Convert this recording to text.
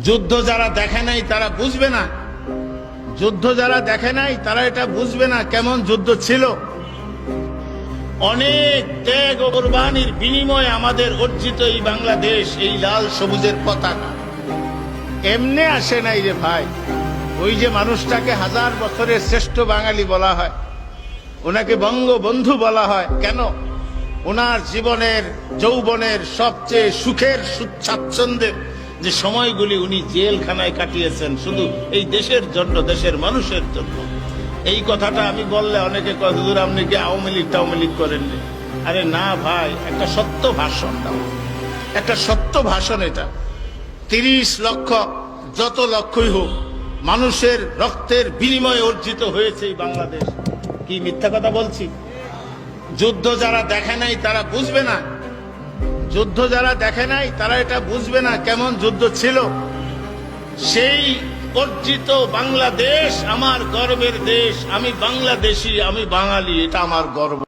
যুদ্ধ যারা দেখে নাই তারা বুঝবে না, যুদ্ধ যারা দেখে নাই তারা এটা বুঝবে না কেমন যুদ্ধ ছিল। অনেক ত্যাগ ও কুরবানির বিনিময়ে আমাদের অর্জিত এই বাংলাদেশ, এই লাল সবুজের পতাকা এমনি আসে নাই রে ভাই। ওই যে মানুষটাকে হাজার বছরের শ্রেষ্ঠ বাঙালি বলা হয়, ওনাকে বঙ্গবন্ধু বলা হয় কেন? ওনার জীবনের যৌবনের সবচেয়ে সুখের স্বাচ্ছন্দ্যের যে সময়গুলি উনি জেলখানায় কাটিয়েছেন শুধু এই দেশের জন্য, দেশের মানুষের জন্য। এই কথাটা আমি বললে অনেকে কয় হুজুর আপনি কি আওয়ামী লীগ করেন? আরে না ভাই, একটা সত্য ভাষণ, একটা সত্য ভাষণ এটা। 30 লক্ষ, যত লক্ষই হোক, মানুষের রক্তের বিনিময়ে অর্জিত হয়েছে এই বাংলাদেশ। কি মিথ্যা কথা বলছি? যুদ্ধ যারা দেখে নাই তারা বুঝবে না, যুদ্ধ যারা দেখে নাই তারা এটা বুঝবে না কেমন যুদ্ধ ছিল। সেই অর্জিত বাংলাদেশ আমার গর্বের দেশ। আমি বাংলাদেশী, আমি বাঙালি, এটা আমার গর্ব।